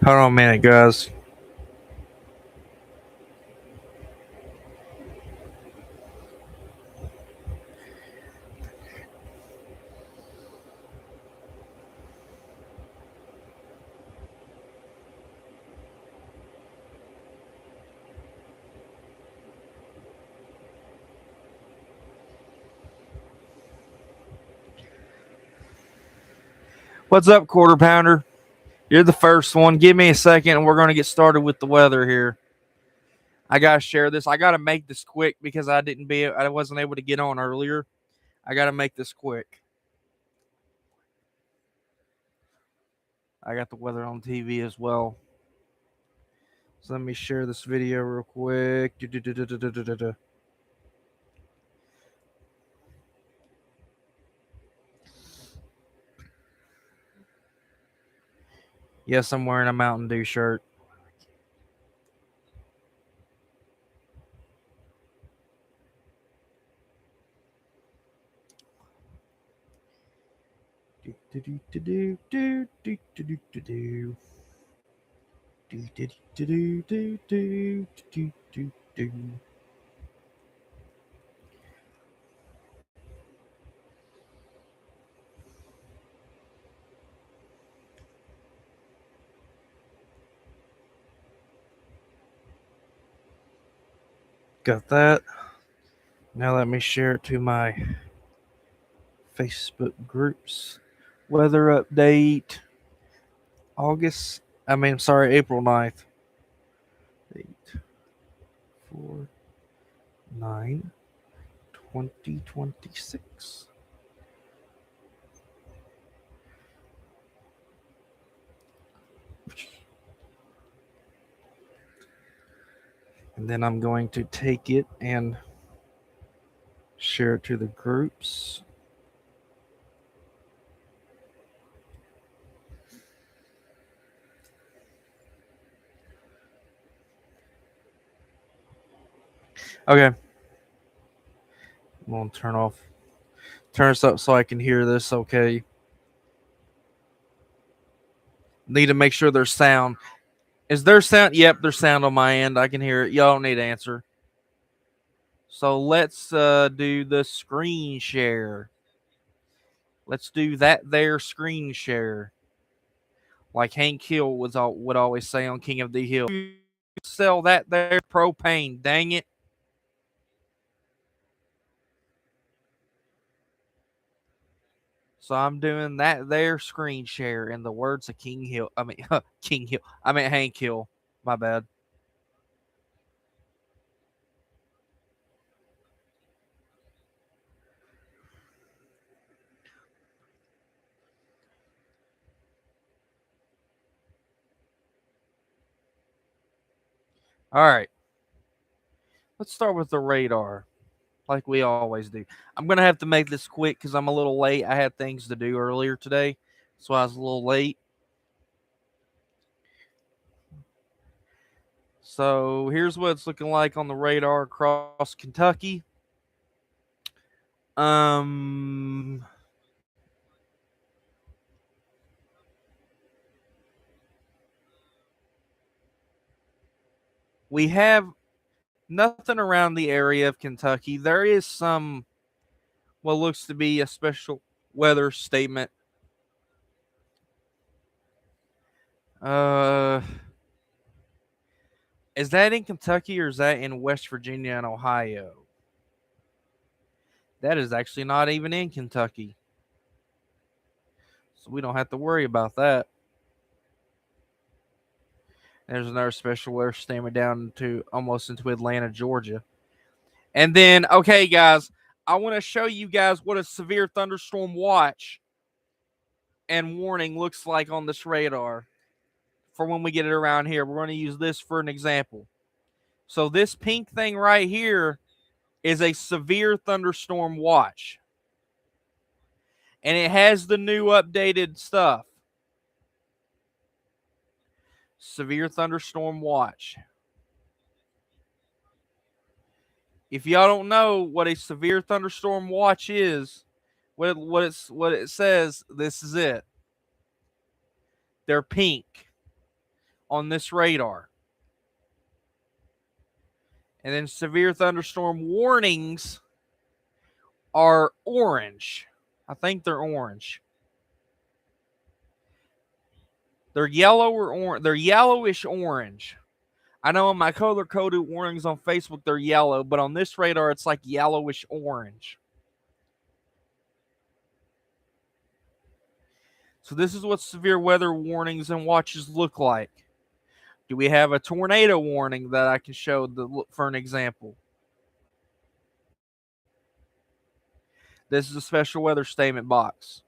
Hold on a minute, guys. What's up, quarter pounder? You're the first one. Give me a second, and we're going to get started with the weather here. I gotta share this. I gotta make this quick because I wasn't able to get on earlier. I gotta make this quick. I got the weather on TV as well. So let me share this video real quick. Yes, I'm wearing a Mountain Dew shirt. Got that. Now let me share it to my Facebook groups. Weather update. April 9th. 8, 4, 9, 2026. And then I'm going to take it and share it to the groups. Okay. I'm going to turn this up so I can hear this okay. Need to make sure there's sound. Is there sound? Yep, there's sound on my end. I can hear it. Y'all don't need to answer. So let's do the screen share. Let's do that there screen share. Like Hank Hill would always say on King of the Hill. Sell that there propane, dang it. So I'm doing that there screen share in the words of King Hill. King Hill. I meant Hank Hill. My bad. All right. Let's start with the radar, like we always do. I'm going to have to make this quick because I'm a little late. I had things to do earlier today, so I was a little late. So here's what it's looking like on the radar across Kentucky. We have nothing around the area of Kentucky. There is some what looks to be a special weather statement. Is that in Kentucky or is that in West Virginia and Ohio? That is actually not even in Kentucky. So we don't have to worry about that. There's another special weather statement down to almost into Atlanta, Georgia. And then, okay, guys, I want to show you guys what a severe thunderstorm watch and warning looks like on this radar for when we get it around here. We're going to use this for an example. So this pink thing right here is a severe thunderstorm watch. And it has the new updated stuff. Severe thunderstorm watch. If y'all don't know what a severe thunderstorm watch is, what it says, this is it. They're pink. on this radar. And then severe thunderstorm warnings are orange. I think they're orange. They're yellow or orange. They're yellowish orange. I know on my color-coded warnings on Facebook, they're yellow, but on this radar, it's like yellowish orange. So this is what severe weather warnings and watches look like. Do we have a tornado warning that I can show for an example? This is a special weather statement box.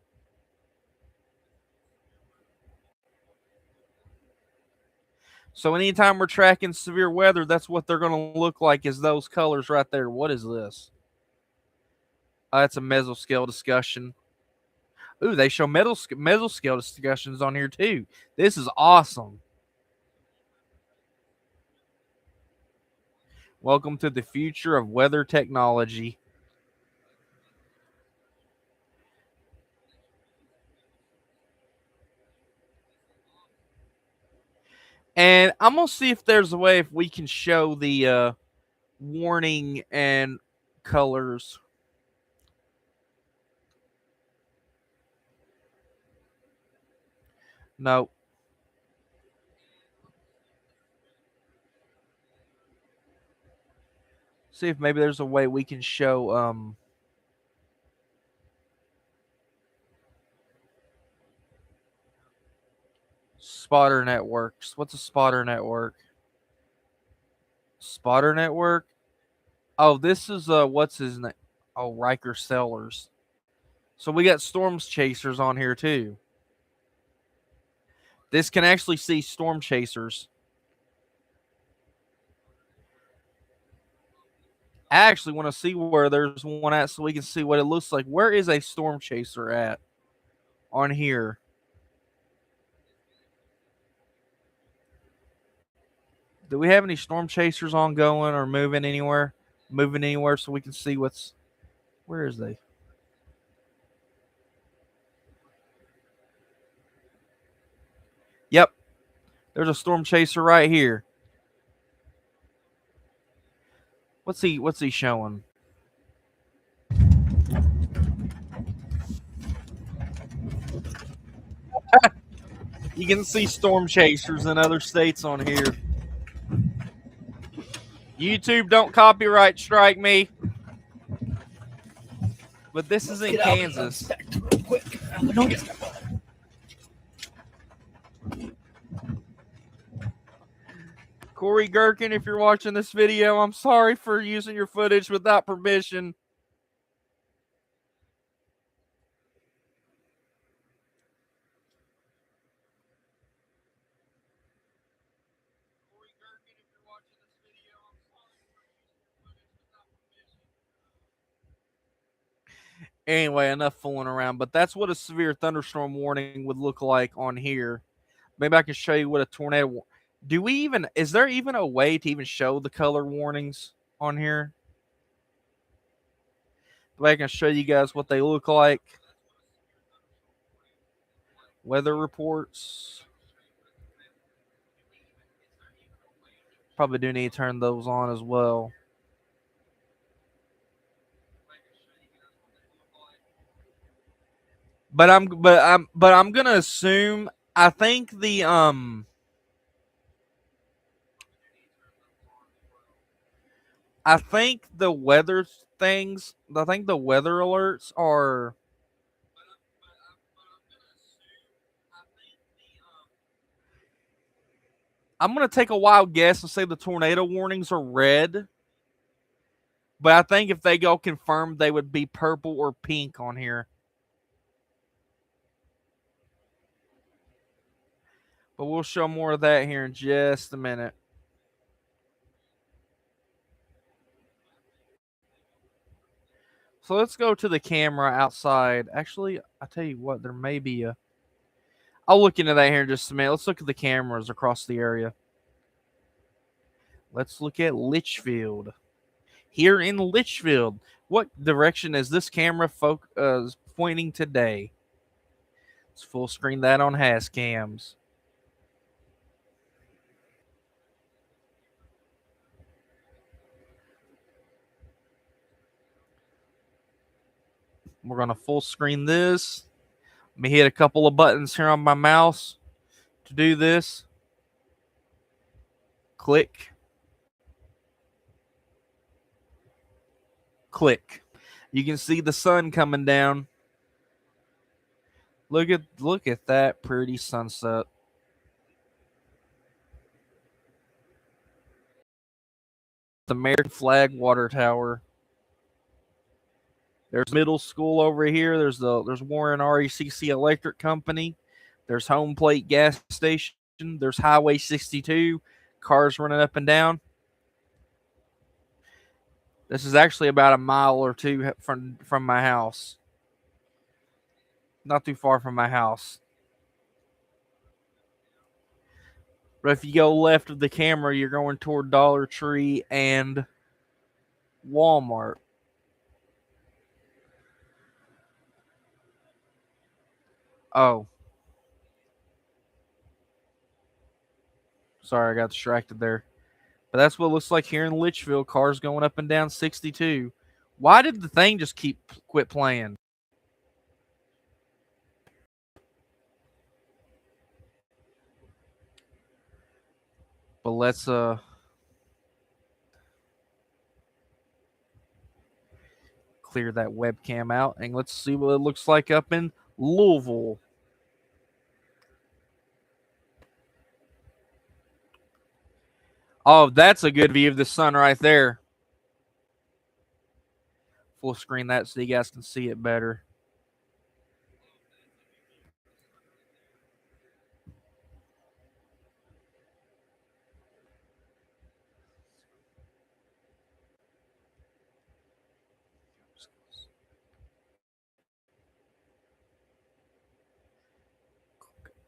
So anytime we're tracking severe weather, that's what they're going to look like, is those colors right there. What is this? That's a mesoscale discussion. Ooh, they show mesoscale discussions on here too. This is awesome. Welcome to the future of weather technology. And I'm going to see if there's a way if we can show the warning and colors. No. See if maybe there's a way we can show spotter networks. What's a spotter network? Spotter network? Oh, this is what's his name? Oh, Riker Sellers. So we got storms chasers on here too. This can actually see storm chasers. I actually want to see where there's one at so we can see what it looks like. Where is a storm chaser at on here? Do we have any storm chasers ongoing or moving anywhere? Moving anywhere so we can see what's... Where is they? Yep. There's a storm chaser right here. What's he showing? You can see storm chasers in other states on here. YouTube, don't copyright strike me. But this is in Kansas. Corey Gherkin, if you're watching this video, I'm sorry for using your footage without permission. Anyway, enough fooling around, but that's what a severe thunderstorm warning would look like on here. Maybe I can show you what a tornado... Is there even a way to even show the color warnings on here? Maybe I can show you guys what they look like. Weather reports. Probably do need to turn those on as well. But I'm gonna assume, I think the weather things, I think the weather alerts are... I'm going to take a wild guess and say the tornado warnings are red. But I think if they go confirmed, they would be purple or pink on here. But we'll show more of that here in just a minute. So let's go to the camera outside. Actually, I tell you what, there may be a... I'll look into that here in just a minute. Let's look at the cameras across the area. Let's look at Litchfield. Here in Litchfield, what direction is this camera pointing today? Let's full screen that on Hascams. We're going to full screen this. Let me hit a couple of buttons here on my mouse to do this. Click. Click. You can see the sun coming down. Look at that pretty sunset. The American flag water tower. There's middle school over here. There's Warren RECC Electric Company. There's Home Plate gas station. There's Highway 62. Cars running up and down. This is actually about a mile or two from my house. Not too far from my house. But if you go left of the camera, you're going toward Dollar Tree and Walmart. Oh. Sorry, I got distracted there. But that's what it looks like here in Litchfield. Cars going up and down 62. Why did the thing just quit playing? But let's clear that webcam out and let's see what it looks like up in Louisville. Oh, that's a good view of the sun right there. Full screen that so you guys can see it better.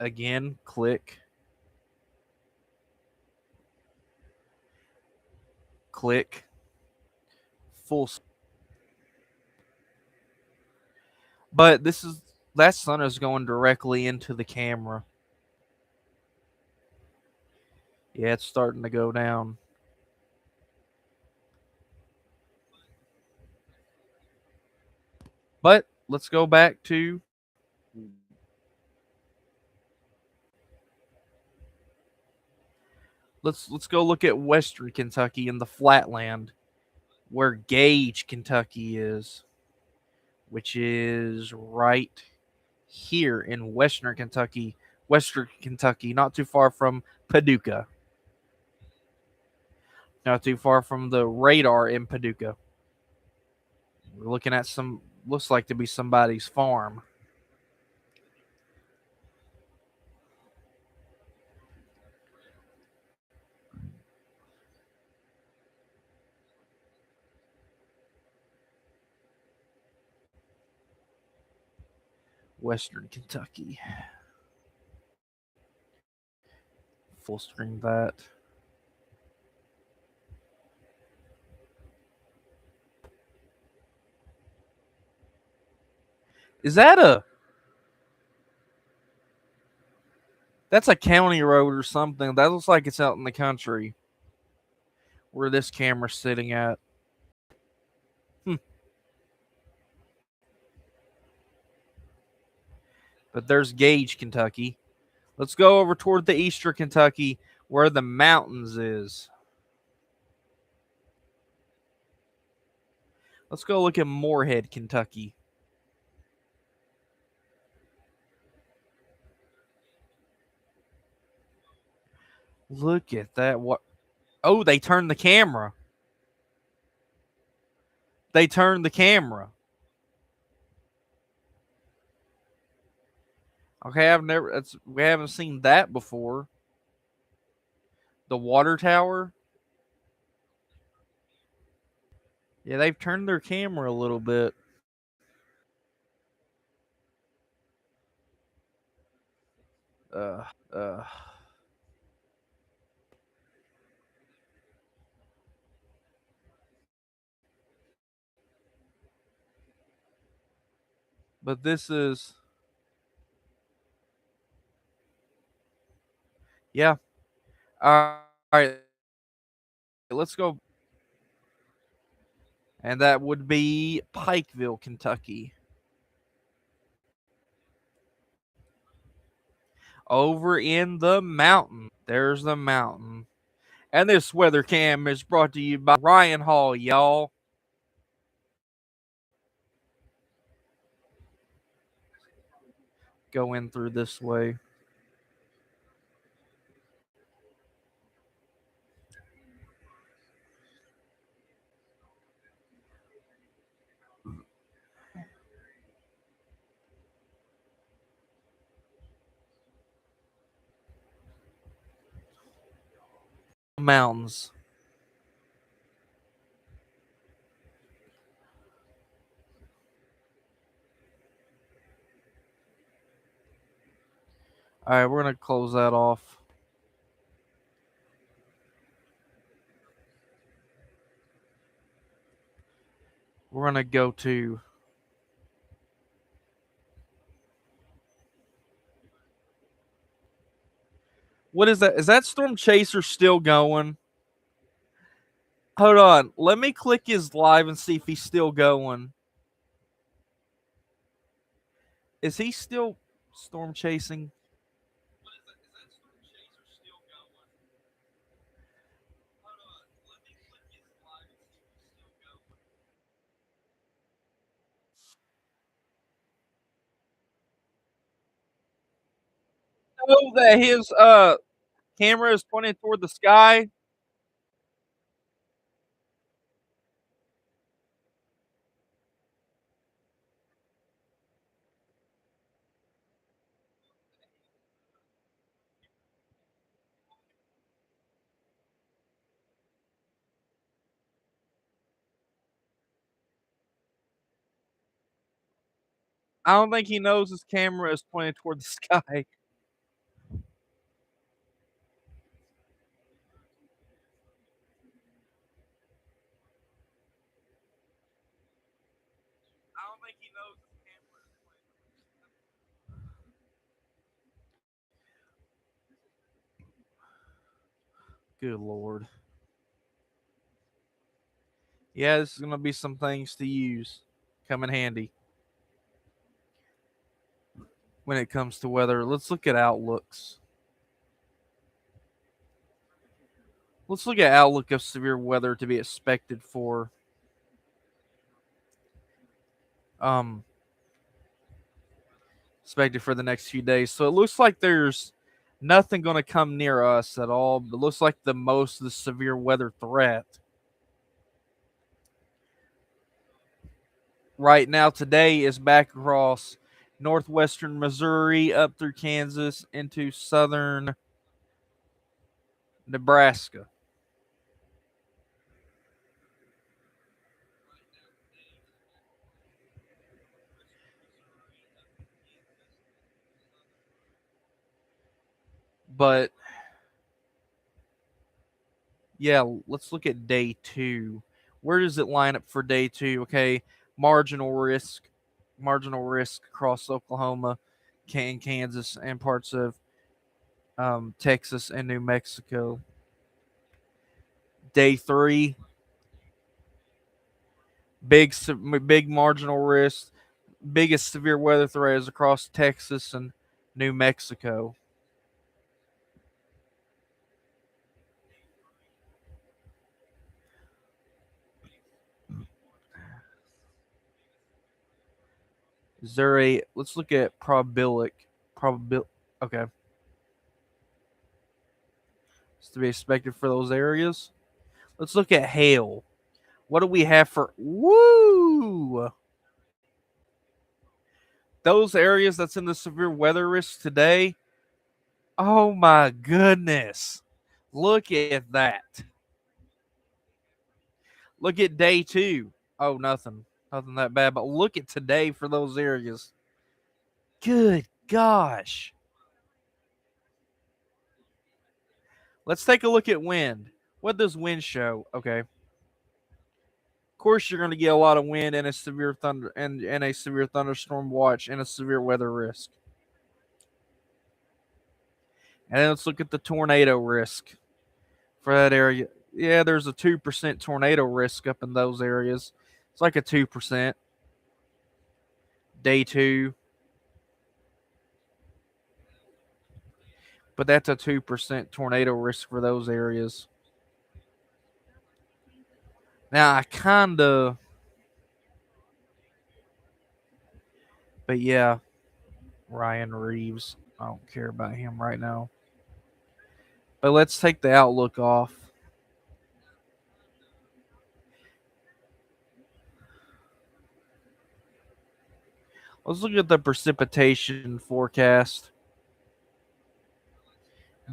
Again, click. Click. Full. But that sun is going directly into the camera. Yeah, it's starting to go down. But let's go back to let's go look at Western Kentucky and the Flatland, where Gage, Kentucky is, which is right here in Western Kentucky, not too far from Paducah. Not too far from the radar in Paducah. We're looking at looks like to be somebody's farm. Western Kentucky. Full screen that. Is that that's a county road or something? That looks like it's out in the country where this camera's sitting at. But there's Gage, Kentucky. Let's go over toward the Eastern Kentucky where the mountains is. Let's go look at Moorhead, Kentucky. Look at that. What? Oh, they turned the camera. They turned the camera. Okay, we haven't seen that before. The water tower. Yeah, they've turned their camera a little bit. Uh. But this is, yeah. All right. Let's go. And that would be Pikeville, Kentucky. over in the mountain. There's the mountain. And this weather cam is brought to you by Ryan Hall, y'all. Go in through this way. Mountains. All right, we're going to close that off. We're going to go to what is that? Is that Storm Chaser still going? Hold on. Let me click his live and see if he's still going. Is he still storm chasing? Know that his camera is pointing toward the sky. I don't think he knows his camera is pointing toward the sky. I don't think he knows his camera is pointing. Good lord. Yeah, this is gonna be some things to use. Come in handy when it comes to weather. Let's look at outlooks. Let's look at outlook of severe weather to be expected for um expected for the next few days. So it looks like there's nothing going to come near us at all. It looks like the most of the severe weather threat right now today is back across northwestern Missouri up through Kansas into southern Nebraska. But yeah, let's look at day 2. Where does it line up for day 2? Okay, marginal risk, marginal risk across Oklahoma, Kansas, and parts of Texas and New Mexico. Day 3, big marginal risk, biggest severe weather threat is across Texas and New Mexico. Is there a let's look at probabil okay. It's to be expected for those areas. Let's look at hail. What do we have for woo? Those areas that's in the severe weather risk today. Oh my goodness. Look at that. Look at day 2. Oh, nothing. Nothing that bad. But look at today for those areas. Good gosh. Let's take a look at wind. What does wind show? Okay. Of course, you're going to get a lot of wind and a severe thunder and a severe thunderstorm watch and a severe weather risk. And then let's look at the tornado risk for that area. Yeah, there's a 2% tornado risk up in those areas. It's like a 2%. Day 2. but that's a 2% tornado risk for those areas. Now, I kind of, but yeah, Ryan Reeves. I don't care about him right now. But let's take the outlook off. Let's look at the precipitation forecast.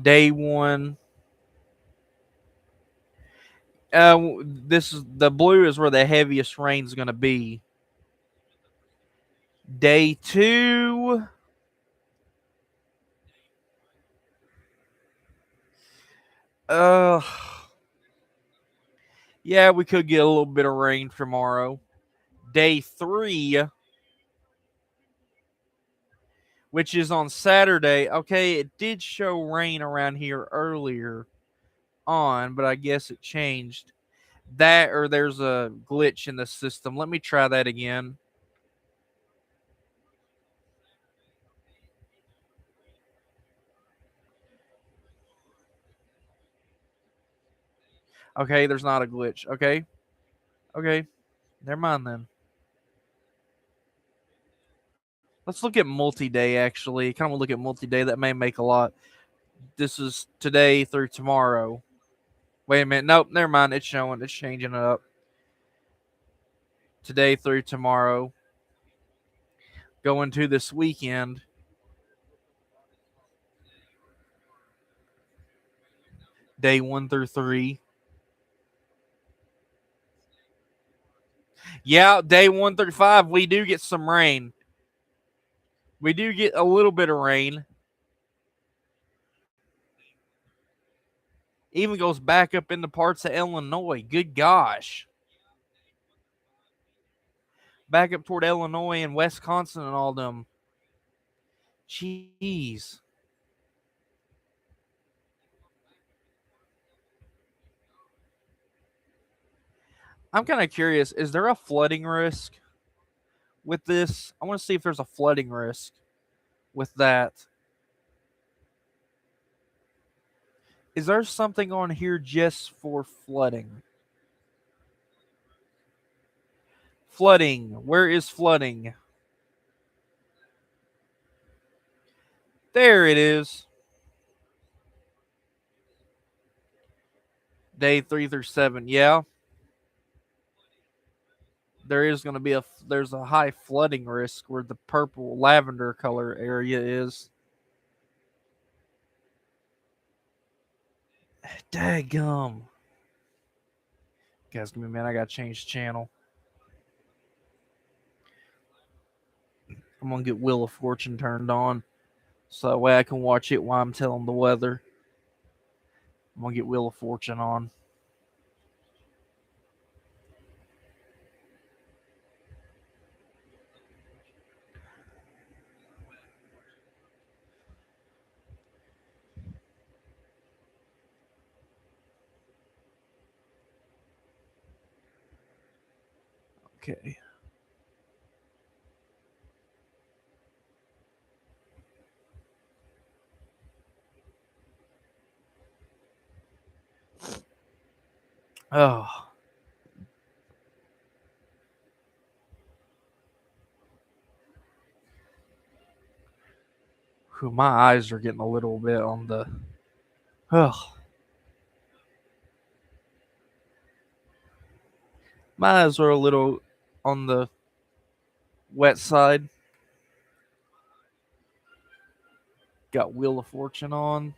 Day one. This is the blue is where the heaviest rain is going to be. Day two. Uh, yeah, we could get a little bit of rain tomorrow. Day three, which is on Saturday. Okay, it did show rain around here earlier on, but I guess it changed. That or there's a glitch in the system. Let me try that again. Okay, there's not a glitch. Okay. Okay. Never mind then. Let's look at multi-day actually. Kind of look at multi-day. That may make a lot. This is today through tomorrow. Wait a minute. Nope, never mind. It's showing. It's changing it up. Today through tomorrow. Going to this weekend. Day 1 through 3. Yeah, day 1 through 5, we do get some rain. We do get a little bit of rain. Even goes back up into parts of Illinois. Good gosh. Back up toward Illinois and Wisconsin and all them. Jeez. I'm kind of curious. Is there a flooding risk with this? I want to see if there's a flooding risk with that. Is there something on here just for flooding? Flooding. Where is flooding? There it is. Day 3 through 7. Yeah. There is going to be there's a high flooding risk where the purple lavender color area is. Daggum. Guys, give me a minute. I got to change channel. I'm going to get Wheel of Fortune turned on so that way I can watch it while I'm telling the weather. I'm going to get Wheel of Fortune on. Okay. Oh. Whew, my eyes are getting a little bit on the. Oh. My eyes are a little on the wet side. Got Wheel of Fortune on.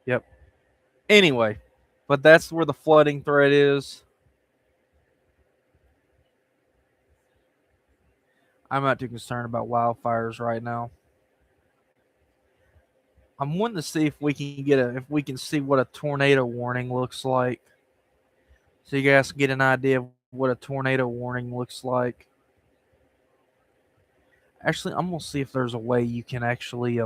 Yep. Anyway, but that's where the flooding threat is. I'm not too concerned about wildfires right now. I'm wanting to see if we can see what a tornado warning looks like. So you guys can get an idea of what a tornado warning looks like. Actually, I'm gonna see if there's a way you can actually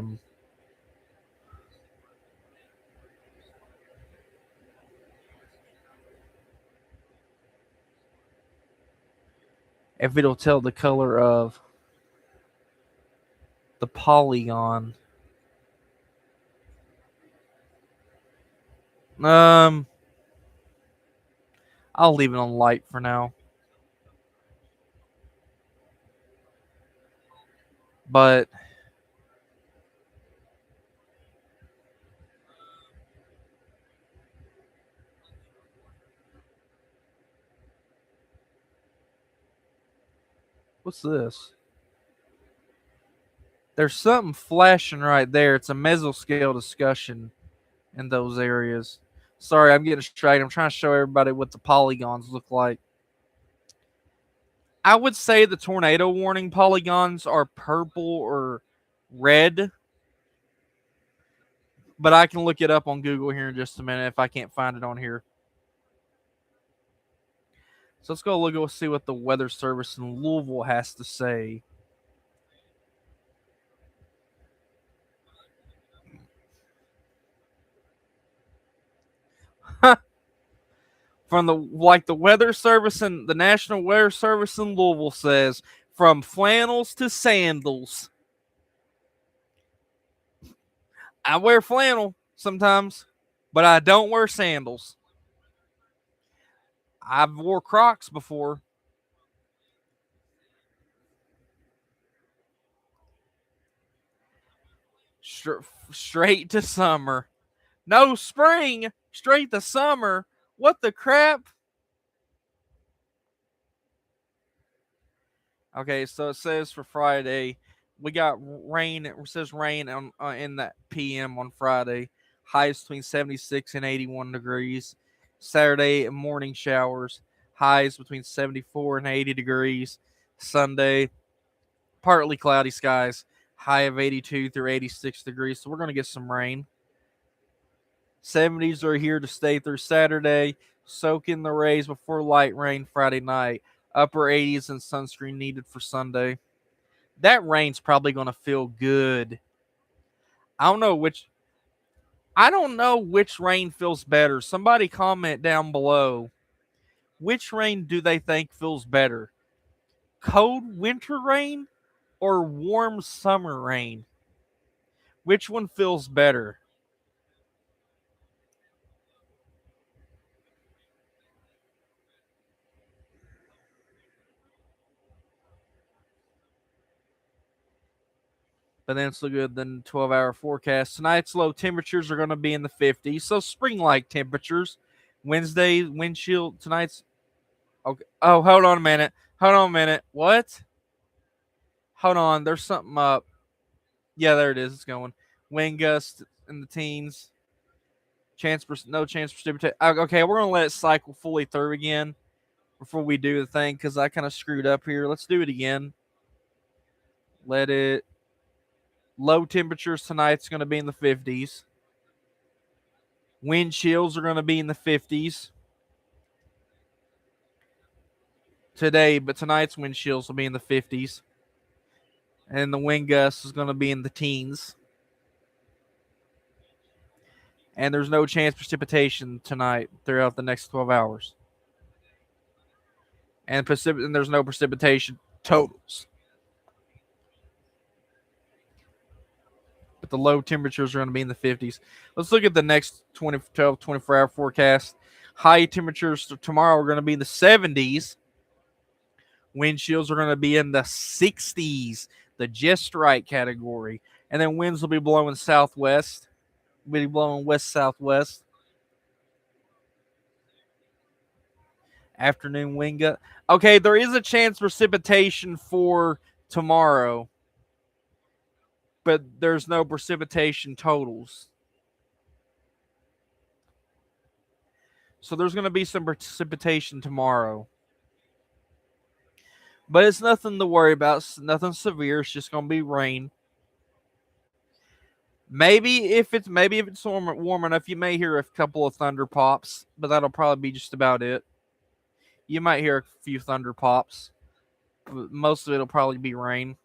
if it'll tell the color of the polygon. I'll leave it on light for now. But what's this? There's something flashing right there. It's a mesoscale discussion in those areas. Sorry, I'm getting distracted. I'm trying to show everybody what the polygons look like. I would say the tornado warning polygons are purple or red, but I can look it up on Google here in just a minute if I can't find it on here. So let's go look and see what the Weather Service in Louisville has to say. From the Weather Service and the National Weather Service in Louisville says, from flannels to sandals. I wear flannel sometimes, but I don't wear sandals. I've wore Crocs before. Straight to summer. No spring, straight to summer. What the crap? Okay, so it says for Friday, we got rain. It says rain on in that PM on Friday. Highs between 76 and 81 degrees. Saturday, morning showers. Highs between 74 and 80 degrees. Sunday, partly cloudy skies. High of 82 through 86 degrees. So we're going to get some rain. 70s are here to stay through Saturday. Soak in the rays before light rain Friday night. Upper 80s and sunscreen needed for Sunday. That rain's probably going to feel good. I don't know which rain feels better. Somebody comment down below. Which rain do they think feels better? Cold winter rain or warm summer rain? Which one feels better? But then it's good than 12-hour forecast. Tonight's low temperatures are going to be in the 50s, so spring-like temperatures. Wednesday wind chill. Tonight's okay. Oh, hold on a minute. What? Hold on. There's something up. Yeah, there it is. It's going. Wind gust in the teens. No chance for precipitation. Okay, we're gonna let it cycle fully through again before we do the thing because I kind of screwed up here. Let's do it again. Let it. Low temperatures tonight's going to be in the 50s. Wind chills are going to be in the 50s today, but tonight's wind chills will be in the 50s. And the wind gust is going to be in the teens. And there's no chance for precipitation tonight throughout the next 12 hours. And there's no precipitation totals. But the low temperatures are going to be in the 50s. Let's look at the next 24-hour forecast. High temperatures tomorrow are going to be in the 70s. Wind chills are going to be in the 60s, the just right category. And then winds will be blowing southwest. Will be blowing west-southwest. Afternoon wind gust. Okay, there is a chance precipitation for tomorrow, but there's no precipitation totals. So there's going to be some precipitation tomorrow. But it's nothing to worry about. It's nothing severe. It's just going to be rain. Maybe if it's warm enough, you may hear a couple of thunder pops, but that'll probably be just about it. You might hear a few thunder pops. But most of it'll probably be rain.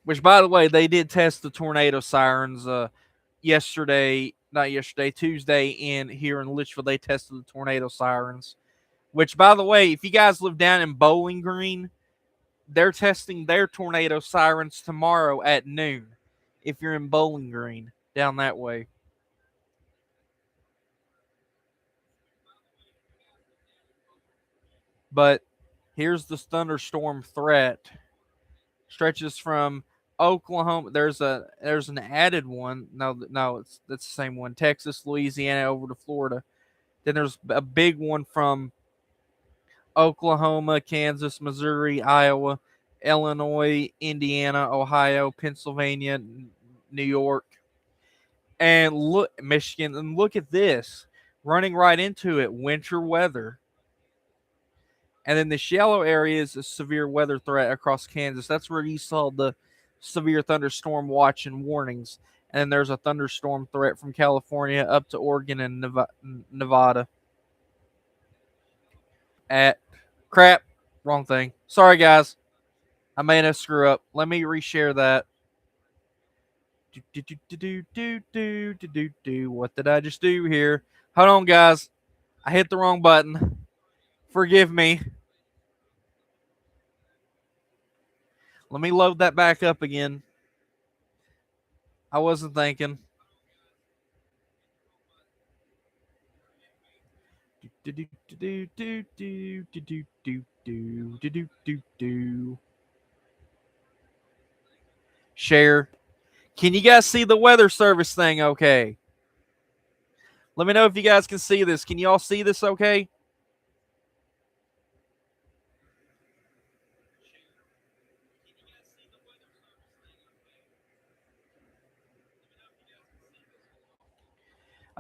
Which, by the way, they did test the tornado sirens yesterday not yesterday, Tuesday, in here in Litchfield, they tested the tornado sirens. Which, by the way, if you guys live down in Bowling Green, they're testing their tornado sirens tomorrow at noon. If you're in Bowling Green, down that way. But here's the thunderstorm threat. Stretches from Oklahoma. There's an added one. No, that's the same one. Texas, Louisiana, over to Florida. Then there's a big one from Oklahoma, Kansas, Missouri, Iowa, Illinois, Indiana, Ohio, Pennsylvania, New York, and look, Michigan. And look at this, running right into it, winter weather. And then the shallow area is a severe weather threat across Kansas. That's where you saw the severe thunderstorm watch and warnings. And then there's a thunderstorm threat from California up to Oregon and Nevada. At crap, wrong thing. Sorry, guys. I made a screw up. Let me reshare that. What did I just do here? Hold on, guys. I hit the wrong button. Forgive me. Let me load that back up again. I wasn't thinking. Share. Can you guys see the weather service thing okay? Let me know if you guys can see this. Can you all see this okay?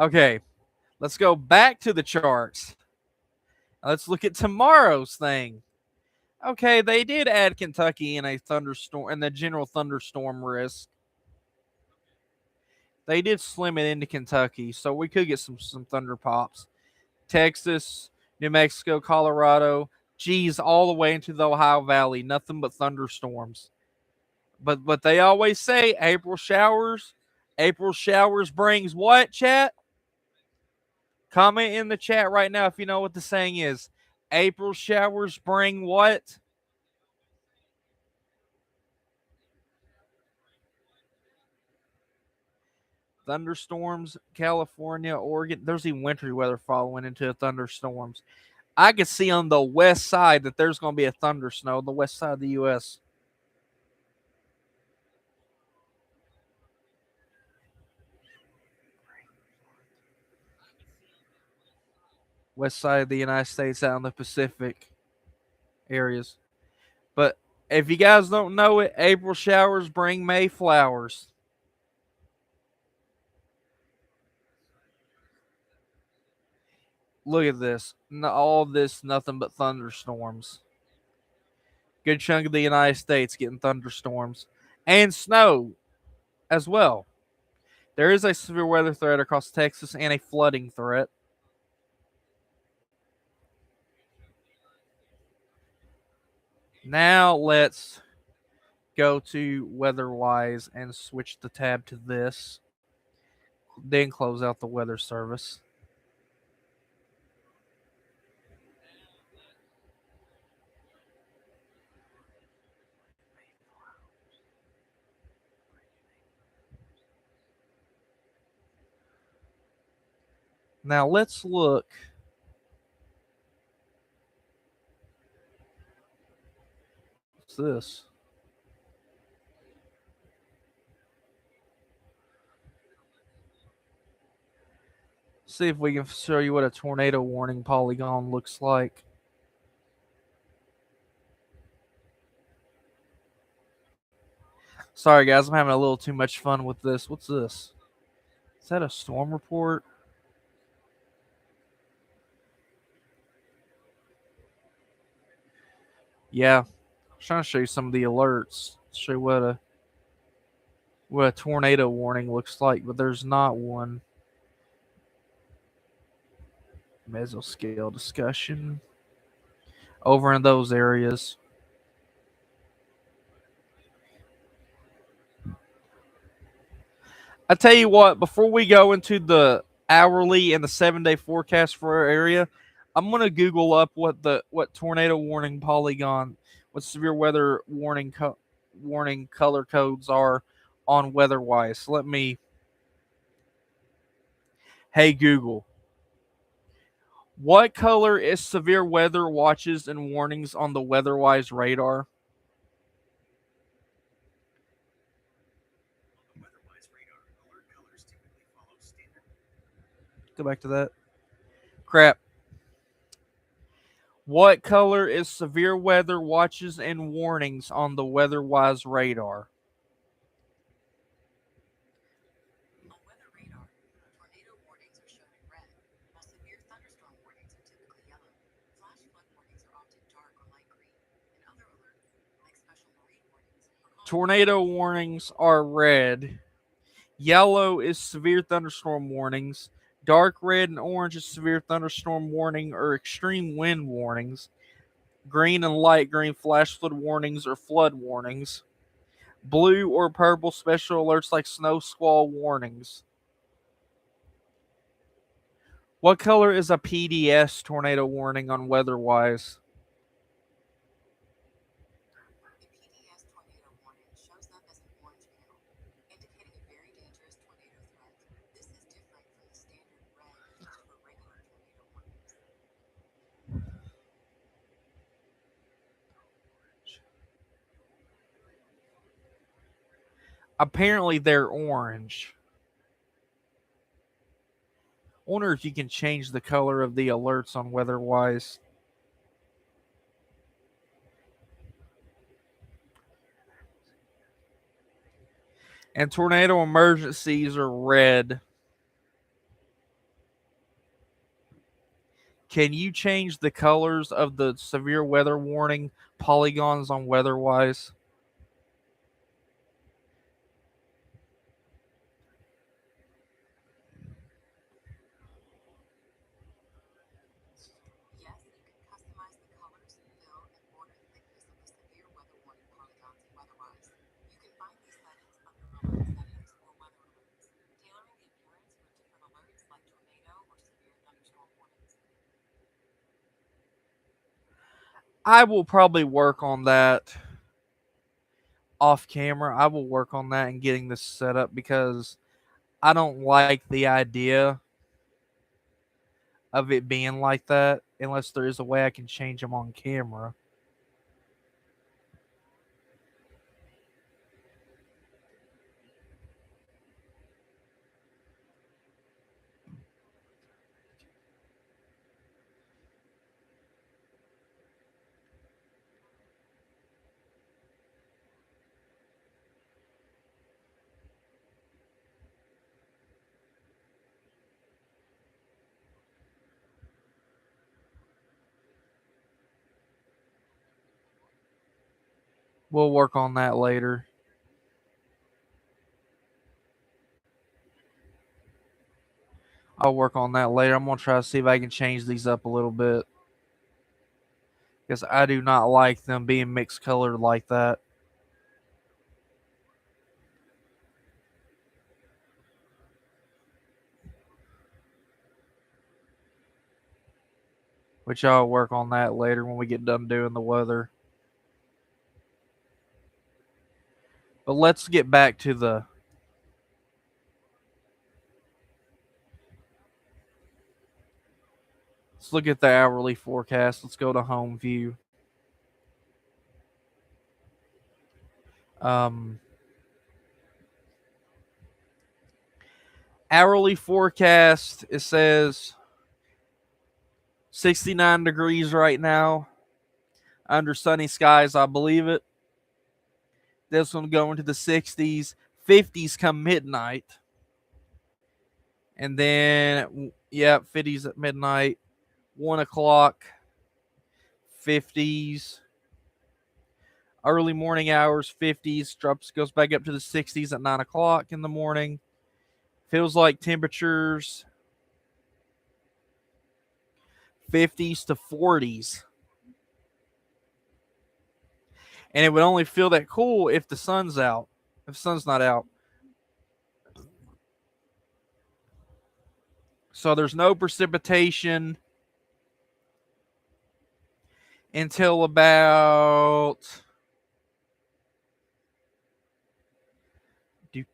Okay, let's go back to the charts. Let's look at tomorrow's thing. Okay, they did add Kentucky in a thunderstorm and the general thunderstorm risk. They did slim it into Kentucky, so we could get some thunder pops. Texas, New Mexico, Colorado, geez, all the way into the Ohio Valley, nothing but thunderstorms. But they always say April showers. April showers brings what, chat? Comment in the chat right now if you know what the saying is. April showers bring what? Thunderstorms, California, Oregon. There's even wintry weather following into thunderstorms. I could see on the west side that there's going to be a thunder snow on the west side of the U.S. West side of the United States out in the Pacific areas. But if you guys don't know it, April showers bring May flowers. Look at this. All this, nothing but thunderstorms. Good chunk of the United States getting thunderstorms and snow as well. There is a severe weather threat across Texas and a flooding threat. Now let's go to weather-wise and switch the tab to this. Then close out the weather service. Now let's look. What's this? See if we can show you what a tornado warning polygon looks like. Sorry, guys, I'm having a little too much fun with this. What's this? Is that a storm report? Yeah, I'm trying to show you some of the alerts. Show you what a tornado warning looks like, but there's not one. Mesoscale discussion over in those areas. I tell you what, before we go into the hourly and the 7-day forecast for our area, I'm gonna Google up what tornado warning polygon, what severe weather warning color codes are on WeatherWise. Let me. Hey Google, what color is severe weather watches and warnings on the WeatherWise radar? Go back to that. Crap. What color is severe weather watches and warnings on the WeatherWise radar? Tornado warnings are red. Yellow is severe thunderstorm warnings. Dark red and orange is severe thunderstorm warning or extreme wind warnings. Green and light green flash flood warnings or flood warnings. Blue or purple special alerts like snow squall warnings. What color is a PDS tornado warning on WeatherWise? Apparently they're orange. I wonder if you can change the color of the alerts on WeatherWise. And tornado emergencies are red. Can you change the colors of the severe weather warning polygons on WeatherWise? I will probably work on that off camera. I will work on that and getting this set up because I don't like the idea of it being like that unless there is a way I can change them on camera. We'll work on that later. I'll work on that later. I'm going to try to see if I can change these up a little bit because I do not like them being mixed colored like that. Which I'll work on that later when we get done doing the weather. But let's get back to the. Let's look at the hourly forecast. Let's go to home view. Um, Hourly forecast, it says 69 degrees right now under sunny skies. I believe it. This one going to the 60s, 50s come midnight. And then, 50s at midnight, 1 o'clock, 50s. Early morning hours, 50s, goes back up to the 60s at 9 o'clock in the morning. Feels like temperatures 50s to 40s. And it would only feel that cool if the sun's out. If the sun's not out. So there's no precipitation until about it's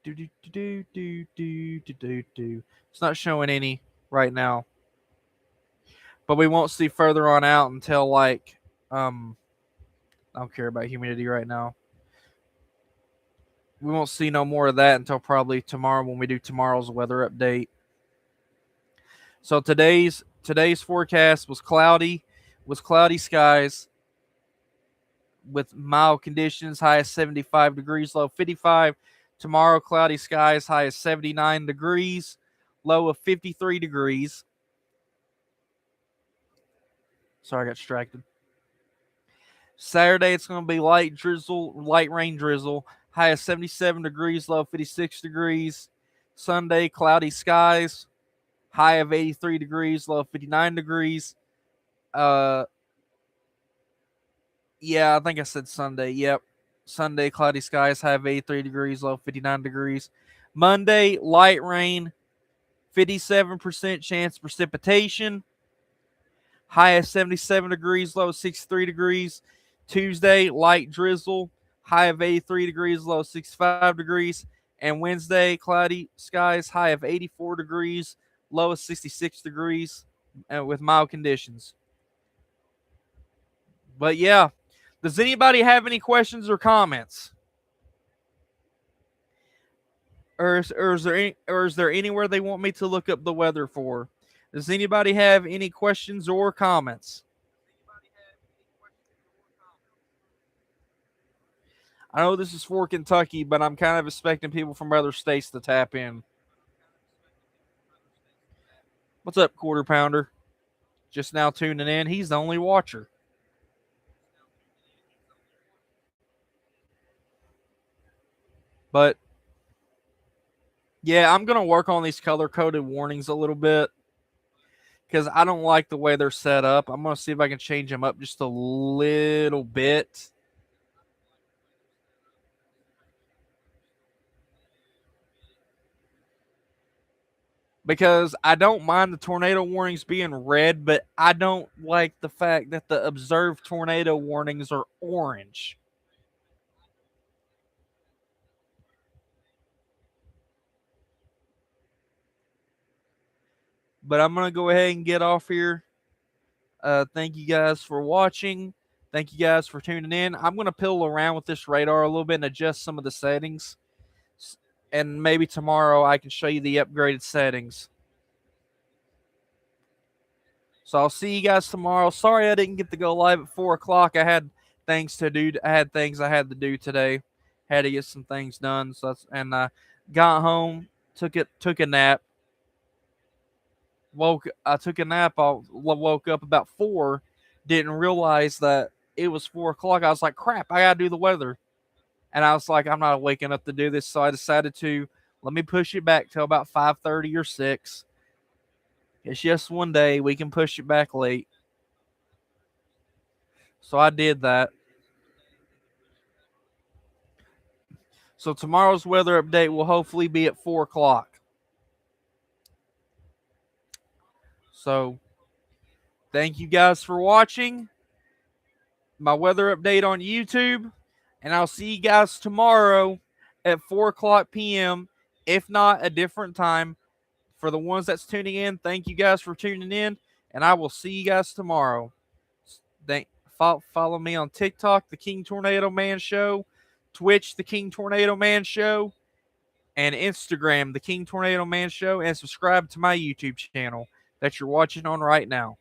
not showing any right now. But we won't see further on out until like I don't care about humidity right now. We won't see no more of that until probably tomorrow when we do tomorrow's weather update. So today's forecast was cloudy skies with mild conditions, high of 75 degrees, low 55. Tomorrow, cloudy skies, high of 79 degrees, low of 53 degrees. Sorry, I got distracted. Saturday, it's going to be light rain drizzle, high of 77 degrees, low of 56 degrees. Sunday, cloudy skies, high of 83 degrees, low of 59 degrees. Yeah, I think I said Sunday. Yep. Sunday, cloudy skies, high of 83 degrees, low of 59 degrees. Monday, light rain, 57% chance of precipitation, high of 77 degrees, low of 63 degrees. Tuesday, light drizzle, high of 83 degrees, low of 65 degrees. And Wednesday, cloudy skies, high of 84 degrees, low of 66 degrees, with mild conditions. But yeah, does anybody have any questions or comments? Or is there anywhere they want me to look up the weather for? Does anybody have any questions or comments? I know this is for Kentucky, but I'm kind of expecting people from other states to tap in. What's up, Quarter Pounder? Just now tuning in. He's the only watcher. But yeah, I'm going to work on these color-coded warnings a little bit because I don't like the way they're set up. I'm going to see if I can change them up just a little bit. Because I don't mind the tornado warnings being red, but I don't like the fact that the observed tornado warnings are orange. But I'm going to go ahead and get off here. Thank you guys for watching. Thank you guys for tuning in. I'm going to piddle around with this radar a little bit and adjust some of the settings. And maybe tomorrow I can show you the upgraded settings. So I'll see you guys tomorrow. Sorry I didn't get to go live at 4 o'clock. I had things to do. I had things I had to do today. Had to get some things done. So got home, took a nap. I took a nap. I woke up about 4. Didn't realize that it was 4 o'clock. I was like, crap, I gotta do the weather. And I was like, I'm not waking up to do this. So I decided to let me push it back till about 5:30 or 6. It's just one day. We can push it back late. So I did that. So tomorrow's weather update will hopefully be at 4 o'clock. So thank you guys for watching my weather update on YouTube. And I'll see you guys tomorrow at 4 o'clock p.m. If not, a different time. For the ones that's tuning in, thank you guys for tuning in. And I will see you guys tomorrow. Follow me on TikTok, The King Tornado Man Show, Twitch, The King Tornado Man Show, and Instagram, The King Tornado Man Show, and subscribe to my YouTube channel that you're watching on right now.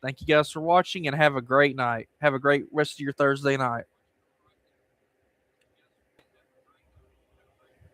Thank you guys for watching, and have a great night. Have a great rest of your Thursday night.